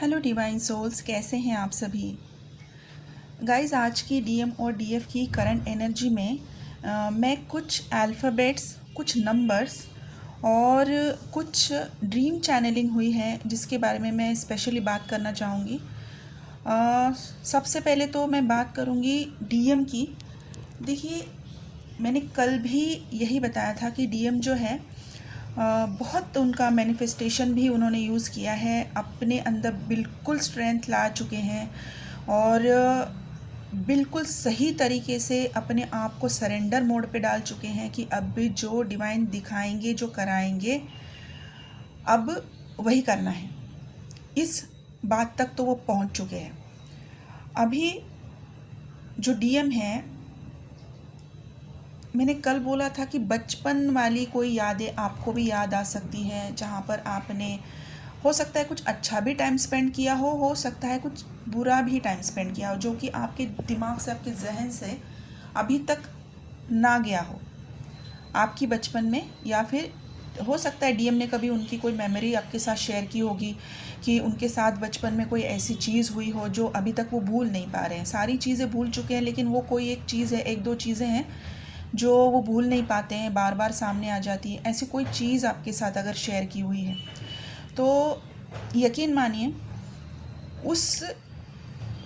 Hello divine souls, कैसे हैं आप सभी गाइस। आज की डीएम और डीएफ की करंट एनर्जी में मैं कुछ अल्फ़ाबेट्स, कुछ नंबर्स और कुछ ड्रीम चैनलिंग हुई है जिसके बारे में मैं स्पेशली बात करना चाहूँगी। सबसे पहले तो मैं बात करूँगी डीएम की। देखिए, मैंने कल भी यही बताया था कि डीएम जो है बहुत उनका मैनिफेस्टेशन भी उन्होंने यूज़ किया है, अपने अंदर बिल्कुल स्ट्रेंथ ला चुके हैं और बिल्कुल सही तरीके से अपने आप को सरेंडर मोड पे डाल चुके हैं कि अब भी जो डिवाइन दिखाएंगे, जो कराएंगे, अब वही करना है। इस बात तक तो वो पहुंच चुके हैं। अभी जो डीएम है, मैंने कल बोला था कि बचपन वाली कोई यादें आपको भी याद आ सकती हैं, जहाँ पर आपने हो सकता है कुछ अच्छा भी टाइम स्पेंड किया हो सकता है कुछ बुरा भी टाइम स्पेंड किया हो, जो कि आपके दिमाग से, आपके जहन से अभी तक ना गया हो आपकी बचपन में। या फिर हो सकता है डीएम ने कभी उनकी कोई मेमोरी आपके साथ शेयर की होगी कि उनके साथ बचपन में कोई ऐसी चीज़ हुई हो जो अभी तक वो भूल नहीं पा रहे हैं। सारी चीज़ें भूल चुके हैं, लेकिन वो कोई एक चीज़ है, एक दो चीज़ें हैं जो वो भूल नहीं पाते हैं, बार बार सामने आ जाती है। ऐसी कोई चीज़ आपके साथ अगर शेयर की हुई है तो यकीन मानिए उस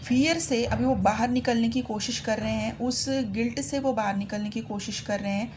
फियर से अभी वो बाहर निकलने की कोशिश कर रहे हैं, उस गिल्ट से वो बाहर निकलने की कोशिश कर रहे हैं।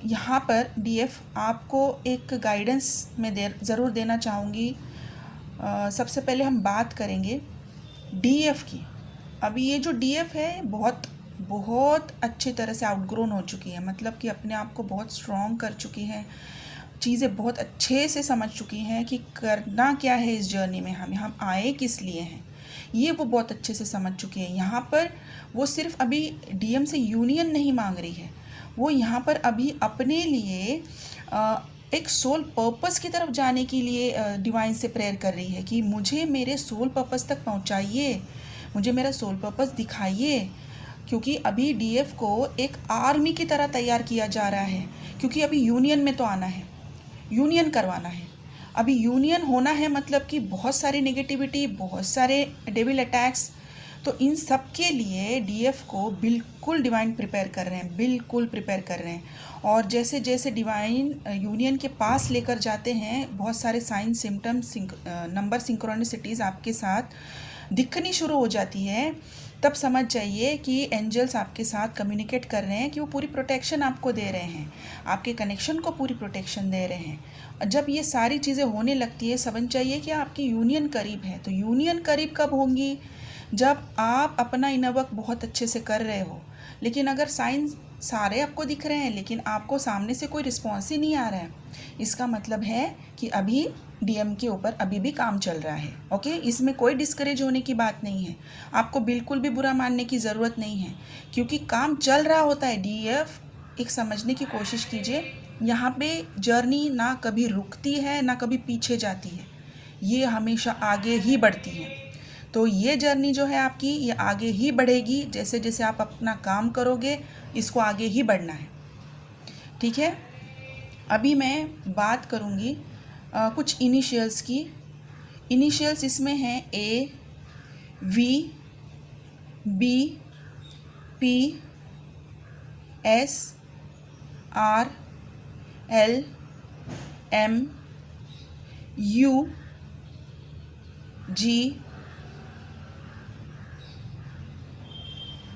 यहाँ पर डीएफ आपको एक गाइडेंस में ज़रूर देना चाहूँगी। सबसे पहले हम बात करेंगे डीएफ की। अभी ये जो डीएफ है बहुत बहुत अच्छी तरह से आउटग्रोन हो चुकी है, मतलब कि अपने आप को बहुत स्ट्रॉन्ग कर चुकी है, चीज़ें बहुत अच्छे से समझ चुकी हैं कि करना क्या है इस जर्नी में, हम आए किस लिए हैं, ये वो बहुत अच्छे से समझ चुकी है। यहाँ पर वो सिर्फ अभी डीएम से यूनियन नहीं मांग रही है, वो यहाँ पर अभी अपने लिए एक सोल पर्पस की तरफ जाने के लिए डिवाइन से प्रेयर कर रही है कि मुझे मेरे सोल पर्पस तक पहुँचाइए, मुझे मेरा सोल पर्पस दिखाइए। क्योंकि अभी डीएफ को एक आर्मी की तरह तैयार किया जा रहा है, क्योंकि अभी यूनियन में तो आना है, यूनियन करवाना है। अभी यूनियन होना है, मतलब कि बहुत सारी नेगेटिविटी, बहुत सारे डेविल अटैक्स, तो इन सब के लिए डीएफ को बिल्कुल डिवाइन प्रिपेयर कर रहे हैं, बिल्कुल प्रिपेयर कर रहे हैं। और जैसे जैसे डिवाइन यूनियन के पास लेकर जाते हैं, बहुत सारे साइन, सिम्टम्स, नंबर सिंक्रोनिसिटीज़ आपके साथ दिखनी शुरू हो जाती है, तब समझ जाइए कि एंजल्स आपके साथ कम्युनिकेट कर रहे हैं कि वो पूरी प्रोटेक्शन आपको दे रहे हैं, आपके कनेक्शन को पूरी प्रोटेक्शन दे रहे हैं। जब ये सारी चीज़ें होने लगती है, समझ जाइए कि आपकी यूनियन करीब है। तो यूनियन करीब कब होंगी? जब आप अपना इनर वर्क बहुत अच्छे से कर रहे हो। लेकिन अगर साइन सारे आपको दिख रहे हैं लेकिन आपको सामने से कोई रिस्पॉन्स ही नहीं आ रहा है, इसका मतलब है कि अभी डीएम के ऊपर अभी भी काम चल रहा है। ओके, इसमें कोई डिस्करेज होने की बात नहीं है, आपको बिल्कुल भी बुरा मानने की ज़रूरत नहीं है, क्योंकि काम चल रहा होता है। डीएफ एक समझने की कोशिश कीजिए, यहाँ पे जर्नी ना कभी रुकती है ना कभी पीछे जाती है, ये हमेशा आगे ही बढ़ती है। तो ये जर्नी जो है आपकी, ये आगे ही बढ़ेगी। जैसे जैसे आप अपना काम करोगे, इसको आगे ही बढ़ना है, ठीक है। अभी मैं बात करूँगी कुछ इनिशियल्स की। इनिशियल्स इसमें हैं A, V, B, P, S, R, L, M, U, G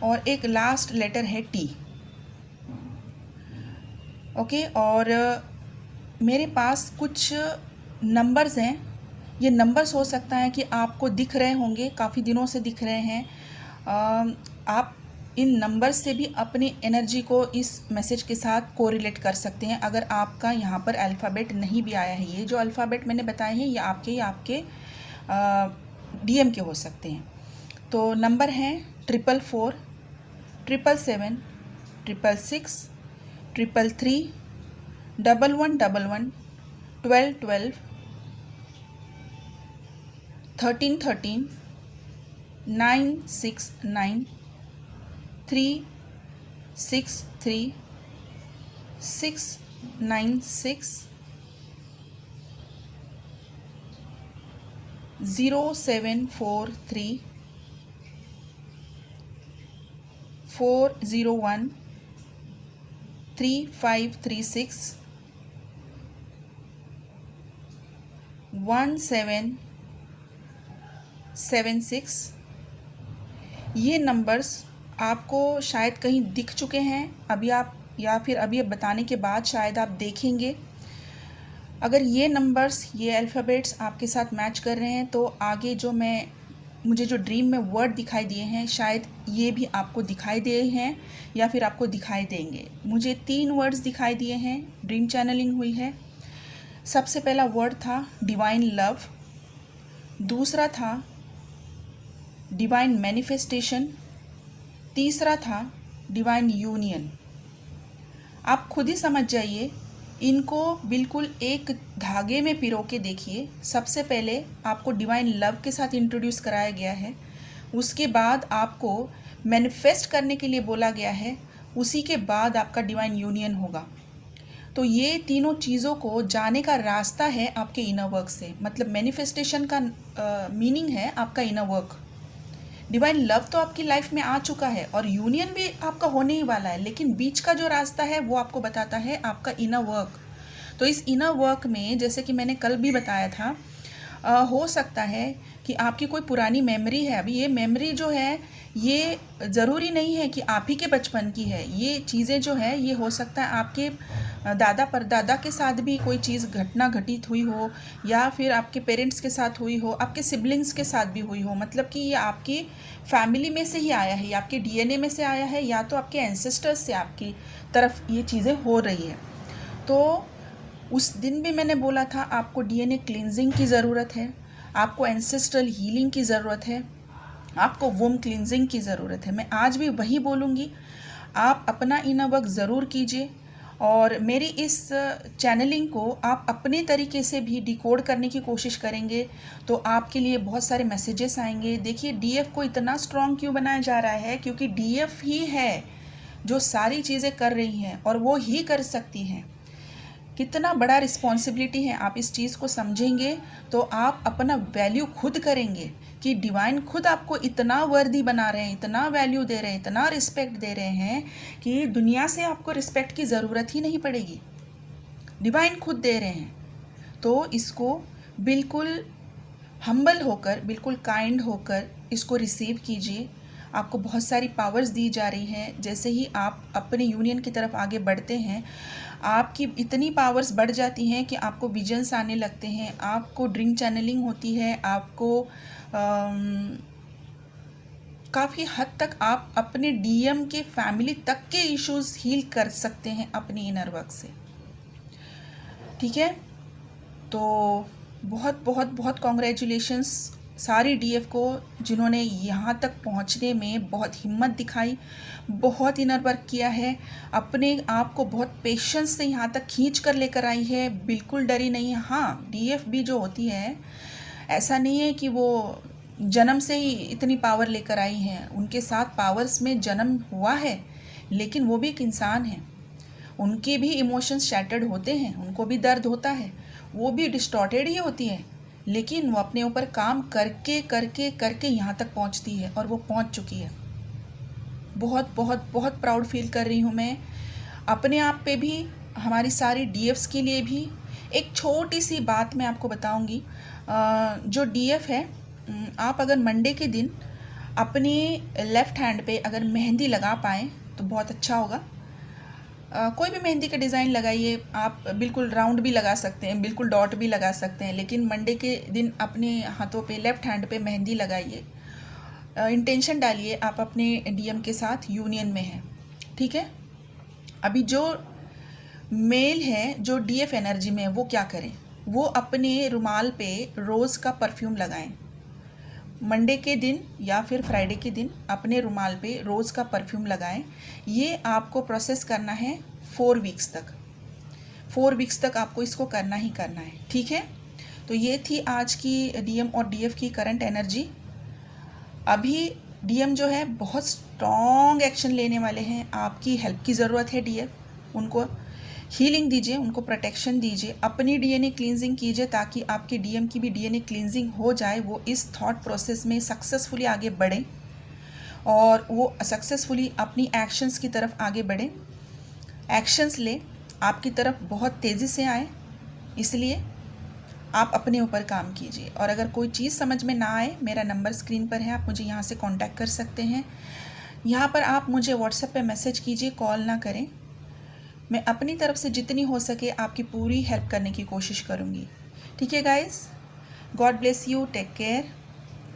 और एक लास्ट लेटर है टी। ओके, और मेरे पास कुछ नंबर्स हैं। ये नंबर्स हो सकता है कि आपको दिख रहे होंगे, काफ़ी दिनों से दिख रहे हैं। आप इन नंबर्स से भी अपनी एनर्जी को इस मैसेज के साथ कोरिलेट कर सकते हैं, अगर आपका यहाँ पर अल्फ़ाबेट नहीं भी आया है। ये जो अल्फ़ाबेट मैंने बताए हैं, ये आपके डीएम के हो सकते हैं। तो नंबर हैं 444, 777, 666, 333, 1111, 1212, 1313, 969, 363, 696, 0743 401 3536 1776। ये नंबर्स आपको शायद कहीं दिख चुके हैं अभी आप, या फिर अभी बताने के बाद शायद आप देखेंगे। अगर ये नंबर्स, ये अल्फ़ाबेट्स आपके साथ मैच कर रहे हैं तो आगे जो मुझे जो ड्रीम में वर्ड दिखाई दिए हैं शायद ये भी आपको दिखाई दिए हैं या फिर आपको दिखाई देंगे। मुझे 3 वर्ड्स दिखाई दिए हैं, ड्रीम चैनलिंग हुई है। सबसे पहला वर्ड था डिवाइन लव, दूसरा था डिवाइन मैनिफेस्टेशन, तीसरा था डिवाइन यूनियन। आप खुद ही समझ जाइए, इनको बिल्कुल एक धागे में पिरो के देखिए। सबसे पहले आपको डिवाइन लव के साथ इंट्रोड्यूस कराया गया है, उसके बाद आपको मैनिफेस्ट करने के लिए बोला गया है, उसी के बाद आपका डिवाइन यूनियन होगा। तो ये तीनों चीज़ों को जाने का रास्ता है आपके इनर वर्क से। मतलब मैनिफेस्टेशन का मीनिंग है आपका इनर वर्क। डिवाइन लव तो आपकी लाइफ में आ चुका है और यूनियन भी आपका होने ही वाला है, लेकिन बीच का जो रास्ता है वो आपको बताता है आपका इनर वर्क। तो इस इनर वर्क में, जैसे कि मैंने कल भी बताया था, हो सकता है कि आपकी कोई पुरानी मेमोरी है। अभी ये मेमोरी जो है ये ज़रूरी नहीं है कि आप ही के बचपन की है। ये चीज़ें जो है ये हो सकता है आपके दादा परदादा के साथ भी कोई चीज़ घटना घटित हुई हो, या फिर आपके पेरेंट्स के साथ हुई हो, आपके सिबलिंग्स के साथ भी हुई हो। मतलब कि ये आपकी फैमिली में से ही आया है, या आपके डीएनए में से आया है, या तो आपके एंसेस्टर्स से आपकी तरफ ये चीज़ें हो रही है। तो उस दिन भी मैंने बोला था आपको डीएनए क्लींजिंग की ज़रूरत है, आपको एंसेस्ट्रल हीलिंग की ज़रूरत है, आपको वोम क्लींजिंग की ज़रूरत है। मैं आज भी वही बोलूँगी, आप अपना इनर वर्क ज़रूर कीजिए और मेरी इस चैनलिंग को आप अपने तरीके से भी डिकोड करने की कोशिश करेंगे तो आपके लिए बहुत सारे मैसेजेस आएंगे। देखिए, डीएफ को इतना स्ट्रॉन्ग क्यों बनाया जा रहा है, क्योंकि डीएफ ही है जो सारी चीज़ें कर रही हैं और वो ही कर सकती हैं। कितना बड़ा रिस्पॉन्सिबिलिटी है, आप इस चीज़ को समझेंगे तो आप अपना वैल्यू खुद करेंगे कि डिवाइन खुद आपको इतना वर्दी बना रहे हैं, इतना वैल्यू दे रहे हैं, इतना रिस्पेक्ट दे रहे हैं कि दुनिया से आपको रिस्पेक्ट की ज़रूरत ही नहीं पड़ेगी, डिवाइन खुद दे रहे हैं। तो इसको बिल्कुल हम्बल होकर, बिल्कुल काइंड होकर इसको रिसीव कीजिए। आपको बहुत सारी पावर्स दी जा रही हैं। जैसे ही आप अपने यूनियन की तरफ आगे बढ़ते हैं, आपकी इतनी पावर्स बढ़ जाती हैं कि आपको विजन्स आने लगते हैं, आपको ड्रीम चैनलिंग होती है, आपको काफ़ी हद तक आप अपने डीएम के फैमिली तक के इश्यूज हील कर सकते हैं अपनी इनर वर्क से। ठीक है, तो बहुत बहुत बहुत कॉन्ग्रेचुलेशंस सारी डीएफ को जिन्होंने यहाँ तक पहुँचने में बहुत हिम्मत दिखाई, बहुत इनर वर्क किया है, अपने आप को बहुत पेशेंस से यहाँ तक खींच कर लेकर आई है, बिल्कुल डरी नहीं है। हाँ, डीएफ भी जो होती है, ऐसा नहीं है कि वो जन्म से ही इतनी पावर लेकर आई हैं, उनके साथ पावर्स में जन्म हुआ है, लेकिन वो भी एक इंसान है, उनके भी इमोशंस शैटर्ड होते हैं, उनको भी दर्द होता है, वो भी डिस्टॉर्टेड ही होती है, लेकिन वो अपने ऊपर काम करके करके करके यहाँ तक पहुँचती है और वो पहुँच चुकी है। बहुत बहुत बहुत प्राउड फील कर रही हूँ मैं अपने आप पे भी, हमारी सारी डीएफ्स के लिए भी। एक छोटी सी बात मैं आपको बताऊँगी, जो डीएफ है, आप अगर मंडे के दिन अपने लेफ़्ट हैंड पे अगर मेहंदी लगा पाएँ तो बहुत अच्छा होगा। कोई भी मेहंदी का डिज़ाइन लगाइए, आप बिल्कुल राउंड भी लगा सकते हैं, बिल्कुल डॉट भी लगा सकते हैं, लेकिन मंडे के दिन अपने हाथों पे, लेफ़्ट हैंड पे मेहंदी लगाइए। इंटेंशन डालिए आप अपने डीएम के साथ यूनियन में हैं। ठीक है, अभी जो मेल है जो डीएफ एनर्जी में है, वो क्या करें, वो अपने रुमाल पे रोज़ का परफ्यूम लगाएं। मंडे के दिन या फिर फ्राइडे के दिन अपने रुमाल पे रोज़ का परफ्यूम लगाएं। ये आपको प्रोसेस करना है 4 वीक्स तक। 4 वीक्स तक आपको इसको करना ही करना है। ठीक है, तो ये थी आज की डीएम और डीएफ की करंट एनर्जी। अभी डीएम जो है बहुत स्ट्रॉन्ग एक्शन लेने वाले हैं, आपकी हेल्प की ज़रूरत है डीएफ, उनको हीलिंग दीजिए, उनको प्रोटेक्शन दीजिए, अपनी डीएनए क्लींजिंग कीजिए ताकि आपकी डीएम की भी डीएनए क्लींजिंग हो जाए, वो इस थॉट प्रोसेस में सक्सेसफुली आगे बढ़े और वो सक्सेसफुली अपनी एक्शंस की तरफ आगे बढ़े, एक्शंस ले, आपकी तरफ बहुत तेज़ी से आए। इसलिए आप अपने ऊपर काम कीजिए। और अगर कोई चीज़ समझ में ना आए, मेरा नंबर स्क्रीन पर है, आप मुझे यहाँ से कांटेक्ट कर सकते हैं। यहाँ पर आप मुझे व्हाट्सएप पे मैसेज कीजिए, कॉल ना करें। मैं अपनी तरफ से जितनी हो सके आपकी पूरी हेल्प करने की कोशिश करूँगी। ठीक है guys, God bless you, take care.